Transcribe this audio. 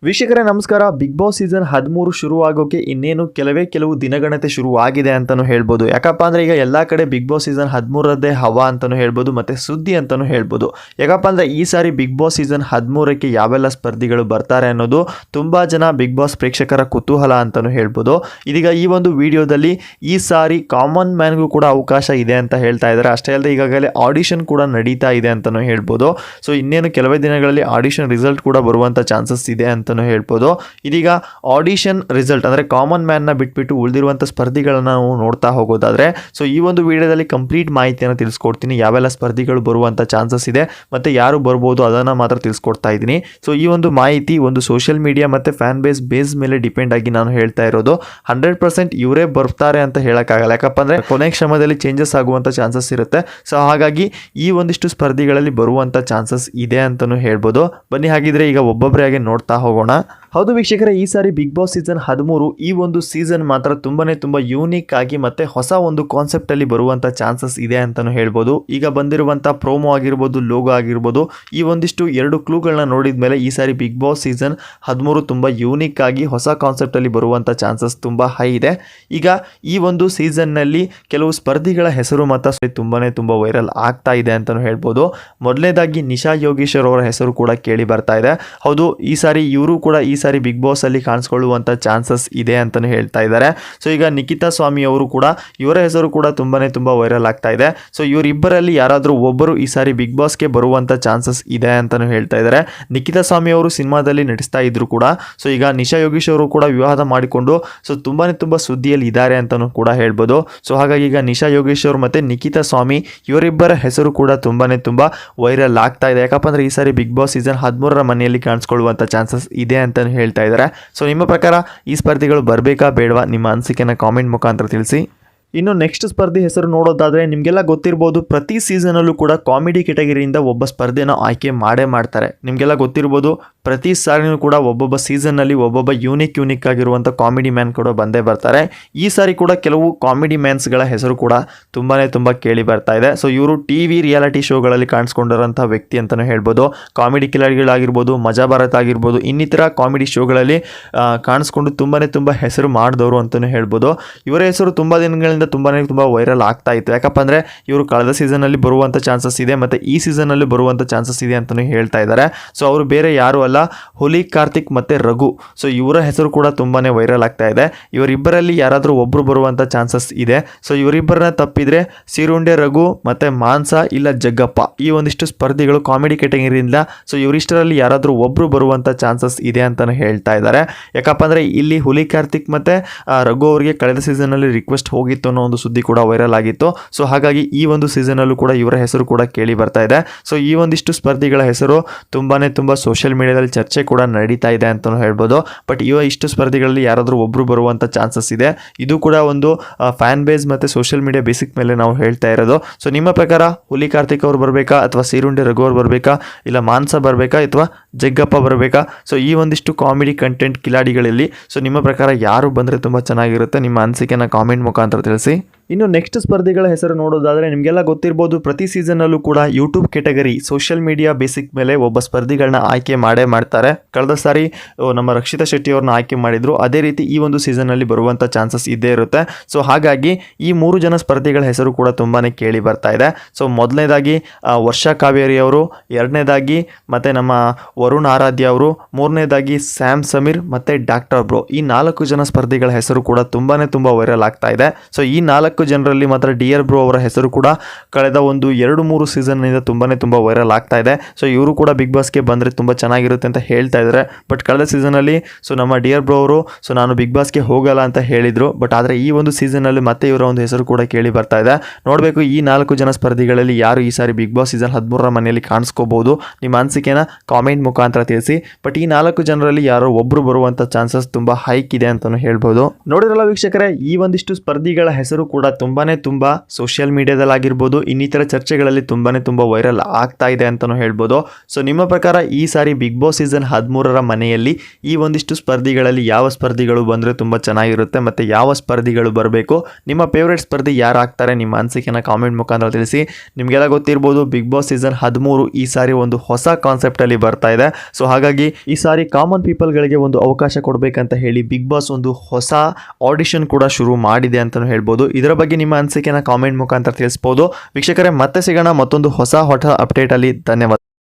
ವೀಕ್ಷಕರೇ ನಮಸ್ಕಾರ. Big boss season 13 ಶುರು ಆಗೋಕೆ ಇನ್ನೇನು ಕೆಲವು ದಿನಗಣತೆ ಶುರು ಆಗಿದೆ ಅಂತಾನು ಹೇಳ್ಬೋದು. ಯಾಕಪ್ಪ ಅಂದ್ರೆ ಈಗ ಎಲ್ಲಾ ಕಡೆ ಬಿಗ್ ಬಾಸ್ ಸೀಸನ್ 13 ಹವಾ ಅಂತಾನು ಹೇಳ್ಬೋದು, ಮತ್ತೆ ಸುದ್ದಿ ಅಂತಾನು ಹೇಳ್ಬೋದು. ಯಾಕಪ್ಪ ಅಂದ್ರೆ ಈ ಸಾರಿ ಬಿಗ್ ಬಾಸ್ ಸೀಸನ್ 13ಕ್ಕೆ ಯಾವೆಲ್ಲ ಸ್ಪರ್ಧಿಗಳು ಬರ್ತಾರೆ ಅನ್ನೋದು ತುಂಬಾ ಜನ ಬಿಗ್ ಬಾಸ್ ಪ್ರೇಕ್ಷಕರ ಕುತೂಹಲ ಅಂತಾನು ಹೇಳ್ಬೋದು. ಇದೀಗ ಈ ಒಂದು ವಿಡಿಯೋದಲ್ಲಿ ಈ ಸಾರಿ ಕಾಮನ್ ಮ್ಯಾನ್ಗೂ ಕೂಡ ಅವಕಾಶ ಇದೆ ಅಂತ ಹೇಳ್ತಾ ಇದ್ದಾರೆ. ಅಷ್ಟೇ ಅಲ್ಲದೆ ಈಗಾಗಲೇ ಆಡಿಷನ್ ಕೂಡ ನಡೀತಾ ಇದೆ ಅಂತಾನು ಹೇಳ್ಬೋದು. ಸೊ ಇನ್ನೇನು ಕೆಲವೇ ದಿನಗಳಲ್ಲಿ ಆಡಿಷನ್ ರಿಸಲ್ಟ್ ಕೂಡ ಬರುವಂತ ಚಾನ್ಸಸ್ ಇದೆ ಅಂತ ಹೇಳ್ಬೋದು. ಇದೀಗ ಆಡಿಷನ್ ರಿಸಲ್ಟ್ ಅಂದ್ರೆ ಕಾಮನ್ ಮ್ಯಾನ್ ನ ಬಿಟ್ಬಿಟ್ಟು ಉಳಿದಿರುವಂತ ಸ್ಪರ್ಧಿಗಳನ್ನ ನಾವು ನೋಡ್ತಾ ಹೋಗೋದಾದ್ರೆ, ಸೊ ಈ ಒಂದು ವಿಡಿಯೋದಲ್ಲಿ ಕಂಪ್ಲೀಟ್ ಮಾಹಿತಿಯನ್ನು ತಿಳಿಸ್ಕೊಡ್ತೀನಿ. ಯಾವೆಲ್ಲ ಸ್ಪರ್ಧಿಗಳು ಬರುವಂತ ಚಾನ್ಸಸ್ ಇದೆ ಮತ್ತೆ ಯಾರು ಬರ್ಬೋದು ಅದನ್ನ ಮಾತ್ರ ತಿಳಿಸ್ಕೊಡ್ತಾ ಇದ್ದೀನಿ. ಸೊ ಈ ಒಂದು ಮಾಹಿತಿ ಒಂದು ಸೋಷಿಯಲ್ ಮೀಡಿಯಾ ಮತ್ತೆ ಫ್ಯಾನ್ ಬೇಸ್ ಮೇಲೆ ಡಿಪೆಂಡ್ ಆಗಿ ನಾನು ಹೇಳ್ತಾ ಇರೋದು. 100% ಇವರೇ ಬರ್ತಾರೆ ಅಂತ ಹೇಳಕ್ಕಾಗಲ್ಲ. ಯಾಕಪ್ಪ ಅಂದ್ರೆ ಕೊನೆ ಕ್ಷಮದಲ್ಲಿ ಚೇಂಜಸ್ ಆಗುವಂತ ಚಾನ್ಸಸ್ ಇರುತ್ತೆ. ಸೊ ಹಾಗಾಗಿ ಈ ಒಂದಿಷ್ಟು ಸ್ಪರ್ಧಿಗಳಲ್ಲಿ ಬರುವಂತ ಚಾನ್ಸಸ್ ಇದೆ ಅಂತಾನು ಹೇಳ್ಬೋದು. ಬನ್ನಿ ಹಾಗಿದ್ರೆ ಈಗ ಒಬ್ಬೊಬ್ಬರೇ ಆಗಿ ನೋಡ್ತಾ ಹೋಗೋಣ. ಹೌದು ವೀಕ್ಷಕರೇ, ಈ ಸಾರಿ ಬಿಗ್ ಬಾಸ್ ಸೀಸನ್ 13 ಈ ಒಂದು ಸೀಸನ್ ಮಾತ್ರ ತುಂಬಾ ಯೂನಿಕ್ ಆಗಿ ಮತ್ತೆ ಹೊಸ ಒಂದು ಕಾನ್ಸೆಪ್ಟ್ ಅಲ್ಲಿ ಬರುವಂತ ಚಾನ್ಸಸ್ ಇದೆ ಅಂತಾನು ಹೇಳ್ಬೋದು. ಈಗ ಬಂದಿರುವಂತ ಪ್ರೋಮೋ ಆಗಿರ್ಬೋದು, ಲೋಗೋ ಆಗಿರ್ಬೋದು, ಈ ಒಂದಿಷ್ಟು 2 ಕ್ಲೂಗಳನ್ನ ನೋಡಿದ ಮೇಲೆ ಈ ಸಾರಿ ಬಿಗ್ ಬಾಸ್ ಸೀಸನ್ 13 ತುಂಬಾ ಯೂನಿಕ್ ಆಗಿ ಹೊಸ ಕಾನ್ಸೆಪ್ಟ್ ಅಲ್ಲಿ ಬರುವಂತ ಚಾನ್ಸಸ್ ತುಂಬಾ ಹೈ ಇದೆ. ಈಗ ಈ ಒಂದು ಸೀಸನ್ ನಲ್ಲಿ ಕೆಲವು ಸ್ಪರ್ಧಿಗಳ ಹೆಸರು ಮಾತ್ರ ತುಂಬಾ ವೈರಲ್ ಆಗ್ತಾ ಇದೆ ಅಂತಾನು ಹೇಳ್ಬೋದು. ಮೊದಲನೇದಾಗಿ ನಿಶಾ ಯೋಗೇಶ್ವರ್ ಅವರ ಹೆಸರು ಕೂಡ ಕೇಳಿ ಬರ್ತಾ ಇದೆ. ಹೌದು, ಈ ಸಾರಿ ಇವರು ಕೂಡ ಈ ಸಾರಿ ಬಿಗ್ ಬಾಸ್ ಅಲ್ಲಿ ಕಾಣಿಸ್ಕೊಳ್ಳುವಂತ ಚಾನ್ಸಸ್ ಇದೆ ಅಂತಾನು ಹೇಳ್ತಾ ಇದ್ದಾರೆ. ಸೊ ಈಗ ನಿಖಿತಾ ಸ್ವಾಮಿ ಅವರು ಕೂಡ, ಇವರ ಹೆಸರು ಕೂಡ ತುಂಬಾ ವೈರಲ್ ಆಗ್ತಾ ಇದೆ. ಸೊ ಇವರಿಬ್ಬರಲ್ಲಿ ಯಾರಾದರೂ ಒಬ್ಬರು ಈ ಸಾರಿ ಬಿಗ್ ಬಾಸ್ಗೆ ಬರುವಂತ ಚಾನ್ಸಸ್ ಇದೆ ಅಂತಾನು ಹೇಳ್ತಾ ಇದ್ದಾರೆ. ನಿಖಿತಾ ಸ್ವಾಮಿ ಅವರು ಸಿನಿಮಾದಲ್ಲಿ ನಟಿಸ್ತಾ ಇದ್ರು ಕೂಡ. ಸೊ ಈಗ ನಿಶಾ ಯೋಗೇಶ್ ಅವರು ಕೂಡ ವಿವಾಹ ಮಾಡಿಕೊಂಡು ಸೊ ತುಂಬಾ ಸುದ್ದಿಯಲ್ಲಿ ಇದ್ದಾರೆ ಅಂತಾನು ಕೂಡ ಹೇಳ್ಬೋದು. ಸೊ ಹಾಗಾಗಿ ಈಗ ನಿಶಾ ಯೋಗೇಶ್ ಅವರು ಮತ್ತೆ ನಿಖಿತಾ ಸ್ವಾಮಿ ಇವರಿಬ್ಬರ ಹೆಸರು ಕೂಡ ತುಂಬಾ ವೈರಲ್ ಆಗ್ತಾ ಇದೆ. ಯಾಕಪ್ಪ ಅಂದ್ರೆ ಈ ಸಾರಿ ಬಿಗ್ ಬಾಸ್ ಸೀಸನ್ 13ರ ಮನೆಯಲ್ಲಿ ಕಾಣಿಸ್ಕೊಳ್ಳುವಂತ ಚಾನ್ಸಸ್ ಇದೆ ಅಂತ ಹೇಳ್ತಾ ಇದ್ದಾರೆ. ಸೊ ನಿಮ್ಮ ಪ್ರಕಾರ ಈ ಸ್ಪರ್ಧಿಗಳು ಬರಬೇಕಾ ಬೇಡವಾ, ನಿಮ್ಮ ಅನಿಸಿಕೆನ ಕಾಮೆಂಟ್ ಮುಖಾಂತರ ತಿಳಿಸಿ. ಇನ್ನು ನೆಕ್ಸ್ಟ್ ಸ್ಪರ್ಧಿ ಹೆಸರು ನೋಡೋದಾದ್ರೆ ನಿಮಗೆಲ್ಲ ಗೊತ್ತಿರ್ಬೋದು, ಪ್ರತಿ ಸೀಸನಲ್ಲೂ ಕೂಡ ಕಾಮಿಡಿ ಕೆಟಗರಿಯಿಂದ ಒಬ್ಬ ಸ್ಪರ್ಧೆನ ಆಯ್ಕೆ ಮಾಡ್ತಾರೆ. ನಿಮಗೆಲ್ಲ ಗೊತ್ತಿರ್ಬೋದು, ಪ್ರತಿ ಸಾರಿನೂ ಕೂಡ ಒಬ್ಬೊಬ್ಬ ಸೀಸನ್ನಲ್ಲಿ ಒಬ್ಬೊಬ್ಬ ಯೂನಿಕ್ ಆಗಿರುವಂಥ ಕಾಮಿಡಿ ಮ್ಯಾನ್ ಕೂಡ ಬಂದೇ ಬರ್ತಾರೆ. ಈ ಸಾರಿ ಕೂಡ ಕೆಲವು ಕಾಮಿಡಿ ಮ್ಯಾನ್ಸ್ಗಳ ಹೆಸರು ಕೂಡ ತುಂಬಾ ಕೇಳಿ ಬರ್ತಾ ಇದೆ. ಸೊ ಇವರು ಟಿವಿ ರಿಯಾಲಿಟಿ ಶೋಗಳಲ್ಲಿ ಕಾಣಿಸ್ಕೊಂಡಿರೋಂಥ ವ್ಯಕ್ತಿ ಅಂತಲೇ ಹೇಳ್ಬೋದು. ಕಾಮಿಡಿ ಕಿಲಾಡಿಗಳಾಗಿರ್ಬೋದು, ಮಜಾ ಭಾರತ್ ಆಗಿರ್ಬೋದು, ಇನ್ನಿತರ ಕಾಮಿಡಿ ಶೋಗಳಲ್ಲಿ ಕಾಣಿಸ್ಕೊಂಡು ತುಂಬಾ ಹೆಸರು ಮಾಡಿದವರು ಅಂತಲೇ ಹೇಳ್ಬೋದು. ಇವರ ಹೆಸರು ತುಂಬಾ ದಿನಗಳಿಂದ ತುಂಬಾ ವೈರಲ್ ಆಗ್ತಾ ಇತ್ತು. ಯಾಕಪ್ಪ ಅಂದ್ರೆ ಇವರು ಕಳೆದ ಸೀಸನ್ ಅಲ್ಲಿ ಬರುವಂತ ಚಾನ್ಸಸ್ ಇದೆ, ಮತ್ತೆ ಈ ಸೀಸನ್ ಅಲ್ಲಿ ಬರುವಂತ ಚಾನ್ಸಸ್ ಇದೆ ಅಂತಾನು ಹೇಳ್ತಾ ಇದ್ದಾರೆ. ಸೊ ಅವರು ಬೇರೆ ಯಾರು ಅಲ್ಲ, ಹುಲಿ ಕಾರ್ತಿಕ್ ಮತ್ತೆ ರಘು. ಸೊ ಇವರ ಹೆಸರು ಕೂಡ ತುಂಬಾನೇ ವೈರಲ್ ಆಗ್ತಾ ಇದೆ. ಇವರಿಬ್ಬರಲ್ಲಿ ಯಾರಾದರೂ ಒಬ್ರು ಬರುವಂತ ಚಾನ್ಸಸ್ ಇದೆ. ಸೊ ಇವರಿಬ್ಬರನ್ನ ತಪ್ಪಿದ್ರೆ ಸಿರುಂಡೆ ರಘು ಮತ್ತೆ ಮಾನ್ಸ ಇಲ್ಲ ಜಗ್ಗಪ್ಪ, ಈ ಒಂದಿಷ್ಟು ಸ್ಪರ್ಧಿಗಳು ಕಾಮಿಡಿ ಕೆಟಗರಿಯಿಂದ ಸೊ ಇವರಿಷ್ಟರಲ್ಲಿ ಯಾರಾದರೂ ಒಬ್ರು ಬರುವಂತ ಚಾನ್ಸಸ್ ಇದೆ ಅಂತಾನು ಹೇಳ್ತಾ ಇದ್ದಾರೆ. ಯಾಕಪ್ಪ ಅಂದ್ರೆ ಇಲ್ಲಿ ಹುಲಿ ಕಾರ್ತಿಕ್ ಮತ್ತೆ ರಘು ಅವರಿಗೆ ಕಳೆದ ಸೀಸನ್ ಅಲ್ಲಿ ರಿಕ್ವೆಸ್ಟ್ ಹೋಗಿತ್ತು ಅನ್ನೋ ಒಂದು ಸುದ್ದಿ ಕೂಡ ವೈರಲ್ ಆಗಿತ್ತು. ಸೊ ಹಾಗಾಗಿ ಈ ಒಂದು ಸೀಸನ್ ಅಲ್ಲೂ ಕೂಡ ಇವರ ಹೆಸರು ಕೂಡ ಕೇಳಿ ಬರ್ತಾ ಇದೆ. ಸೊ ಈ ಒಂದಿಷ್ಟು ಸ್ಪರ್ಧಿಗಳ ಹೆಸರು ತುಂಬಾ ಸೋಷಿಯಲ್ ಮೀಡಿಯಾದಲ್ಲಿ ಚರ್ಚೆ ಕೂಡ ನಡೀತಾ ಇದೆ ಅಂತ ಹೇಳ್ಬೋದು. ಬಟ್ ಇಷ್ಟು ಸ್ಪರ್ಧಿಗಳಲ್ಲಿ ಯಾರಾದರೂ ಒಬ್ರು ಬರುವಂತ ಚಾನ್ಸಸ್ ಇದೆ. ಇದು ಕೂಡ ಒಂದು ಫ್ಯಾನ್ ಬೇಸ್ ಮತ್ತೆ ಸೋಷಿಯಲ್ ಮೀಡಿಯಾ ಬೇಸಿಕ್ ಮೇಲೆ ನಾವು ಹೇಳ್ತಾ ಇರೋದು. ಸೊ ನಿಮ್ಮ ಪ್ರಕಾರ ಹುಲಿ ಕಾರ್ತಿಕ್ ಅವರು ಬರಬೇಕಾ, ಅಥವಾ ಸಿರುಂಡೆ ರಘು ಅವರು ಬರಬೇಕಾ, ಇಲ್ಲ ಮಾನ್ಸ ಬರಬೇಕಾ, ಅಥವಾ ಜಗ್ಗಪ್ಪ ಬರಬೇಕಾ? ಸೊ ಈ ಒಂದಿಷ್ಟು ಕಾಮಿಡಿ ಕಂಟೆಂಟ್ ಕಿಲಾಡಿಗಳಲ್ಲಿ ಸೊ ನಿಮ್ಮ ಪ್ರಕಾರ ಯಾರು ಬಂದರೆ ತುಂಬ ಚೆನ್ನಾಗಿರುತ್ತೆ, ನಿಮ್ಮ ಅನಿಸಿಕೆನ ಕಾಮೆಂಟ್ ಮುಖಾಂತರ ತಿಳಿಸಿ. ಇನ್ನು ನೆಕ್ಸ್ಟ್ ಸ್ಪರ್ಧಿಗಳ ಹೆಸರು ನೋಡೋದಾದ್ರೆ ನಿಮಗೆಲ್ಲ ಗೊತ್ತಿರ್ಬೋದು, ಪ್ರತಿ ಸೀಸನ್ನಲ್ಲೂ ಕೂಡ YouTube category social media basic ಮೇಲೆ ಒಬ್ಬ ಸ್ಪರ್ಧಿಗಳನ್ನ ಆಯ್ಕೆ ಮಾಡ್ತಾರೆ. ಕಳೆದ ಸಾರಿ ನಮ್ಮ ರಕ್ಷಿತಾ ಶೆಟ್ಟಿ ಅವ್ರನ್ನ ಆಯ್ಕೆ ಮಾಡಿದ್ರು. ಅದೇ ರೀತಿ ಈ ಒಂದು ಸೀಸನ್ನಲ್ಲಿ ಬರುವಂಥ ಚಾನ್ಸಸ್ ಇದ್ದೇ ಇರುತ್ತೆ. ಸೊ ಹಾಗಾಗಿ ಈ 3 ಜನ ಸ್ಪರ್ಧಿಗಳ ಹೆಸರು ಕೂಡ ತುಂಬಾನೇ ಕೇಳಿ ಬರ್ತಾ ಇದೆ. ಸೊ ಮೊದಲನೇದಾಗಿ ವರ್ಷಾ ಕಾವೇರಿ ಅವರು, ಎರಡನೇದಾಗಿ ಮತ್ತೆ ನಮ್ಮ ವರುಣ್ ಆರಾಧ್ಯ ಅವರು, ಮೂರನೇದಾಗಿ ಸ್ಯಾಮ್ ಸಮೀರ್ ಮತ್ತೆ ಡಾಕ್ಟರ್ ಬ್ರೋ. ಈ 4 ಜನ ಸ್ಪರ್ಧಿಗಳ ಹೆಸರು ಕೂಡ ತುಂಬಾ ವೈರಲ್ ಆಗ್ತಾ ಇದೆ. ಸೊ ಈ 4 ಜನರಲ್ಲಿ ಮಾತ್ರ ಡಿಯರ್ ಬ್ರೋ ಅವರ ಹೆಸರು ಕೂಡ ಕಳೆದ ಒಂದು 2-3 ಸೀಸನ್ ನಿಂದ ತುಂಬಾ ವೈರಲ್ ಆಗ್ತಾ ಇದೆ. ಸೊ ಇವರು ಕೂಡ ಬಿಗ್ ಬಾಸ್ಗೆ ಬಂದ್ರೆ ತುಂಬಾ ಚೆನ್ನಾಗಿರುತ್ತೆ ಅಂತ ಹೇಳ್ತಾ ಇದ್ದಾರೆ. ಬಟ್ ಕಳೆದ ಸೀಸನ್ ಅಲ್ಲಿ ಸೊ ನಮ್ಮ ಡಿಯರ್ ಬ್ರೋ ಅವರು ಸೊ ನಾನು ಬಿಗ್ ಬಾಸ್ಗೆ ಹೋಗಲ್ಲ ಅಂತ ಹೇಳಿದ್ರು. ಬಟ್ ಆದ್ರೆ ಈ ಒಂದು ಸೀಸನ್ ಅಲ್ಲಿ ಮತ್ತೆ ಇವರ ಒಂದು ಹೆಸರು ಕೂಡ ಕೇಳಿ ಬರ್ತಾ ಇದೆ. ನೋಡ್ಬೇಕು ಈ 4 ಜನ ಸ್ಪರ್ಧಿಗಳಲ್ಲಿ ಯಾರು ಈ ಸಾರಿ ಬಿಗ್ ಬಾಸ್ ಸೀಸನ್ 13ರ ಮನೆಯಲ್ಲಿ ಕಾಣಿಸ್ಕೋಬಹುದು. ನಿಮ್ಮ ಅನಿಸಿಕೆನ ಕಾಮೆಂಟ್ ಮುಖಾಂತರ ತಿಳಿಸಿ. ಬಟ್ ಈ 4 ಜನರಲ್ಲಿ ಯಾರೋ ಒಬ್ರು ಬರುವಂತ ಚಾನ್ಸಸ್ ತುಂಬಾ ಹೈಕ್ ಇದೆ ಅಂತಾನು ಹೇಳ್ಬೋದು. ನೋಡಿದ್ರಲ್ಲ ವೀಕ್ಷಕರೇ, ಈ ಒಂದಿಷ್ಟು ಸ್ಪರ್ಧಿಗಳ ಹೆಸರು ಕೂಡ ತುಂಬ ಸೋಷಿಯಲ್ ಮೀಡಿಯಾದಲ್ಲಾಗಿರ್ಬೋದು ಇನ್ನಿತರ ಚರ್ಚೆಗಳಲ್ಲಿ ತುಂಬ ವೈರಲ್ ಆಗ್ತಾ ಇದೆ ಅಂತಲೂ ಹೇಳ್ಬೋದು. ಸೊ ನಿಮ್ಮ ಪ್ರಕಾರ ಈ ಸಾರಿ ಬಿಗ್ ಬಾಸ್ ಸೀಸನ್ 13ರ ಮನೆಯಲ್ಲಿ ಈ ಒಂದಿಷ್ಟು ಸ್ಪರ್ಧಿಗಳಲ್ಲಿ ಯಾವ ಸ್ಪರ್ಧಿಗಳು ಬಂದರೆ ತುಂಬ ಚೆನ್ನಾಗಿರುತ್ತೆ ಮತ್ತು ಯಾವ ಸ್ಪರ್ಧಿಗಳು ಬರಬೇಕು, ನಿಮ್ಮ ಫೇವ್ರೇಟ್ ಸ್ಪರ್ಧಿ ಯಾರು ಆಗ್ತಾರೆ, ನಿಮ್ಮ ಅನಿಸಿಕೆನ ಕಾಮೆಂಟ್ ಮುಖಾಂತರ ತಿಳಿಸಿ. ನಿಮಗೆಲ್ಲ ಗೊತ್ತಿರ್ಬೋದು ಬಿಗ್ ಬಾಸ್ ಸೀಸನ್ 13 ಈ ಸಾರಿ ಒಂದು ಹೊಸ ಕಾನ್ಸೆಪ್ಟಲ್ಲಿ ಬರ್ತಾ ಇದೆ. ಸೊ ಹಾಗಾಗಿ ಈ ಸಾರಿ ಕಾಮನ್ ಪೀಪಲ್ಗಳಿಗೆ ಒಂದು ಅವಕಾಶ ಕೊಡಬೇಕಂತ ಹೇಳಿ ಬಿಗ್ ಬಾಸ್ ಒಂದು ಹೊಸ ಆಡಿಷನ್ ಕೂಡ ಶುರು ಮಾಡಿದೆ ಅಂತಲೂ ಹೇಳ್ಬೋದು. ಇದರ ಬಗ್ಗೆ ನಿಮ್ಮ ಅನಿಸಿಕೆನ ಕಾಮೆಂಟ್ ಮುಖಾಂತರ ತಿಳಿಸ್ಬೋದು. ವೀಕ್ಷಕರೇ, ಮತ್ತೆ ಸಿಗೋಣ ಮತ್ತೊಂದು ಹೊಸ ಅಪ್ಡೇಟಲ್ಲಿ. ಧನ್ಯವಾದ.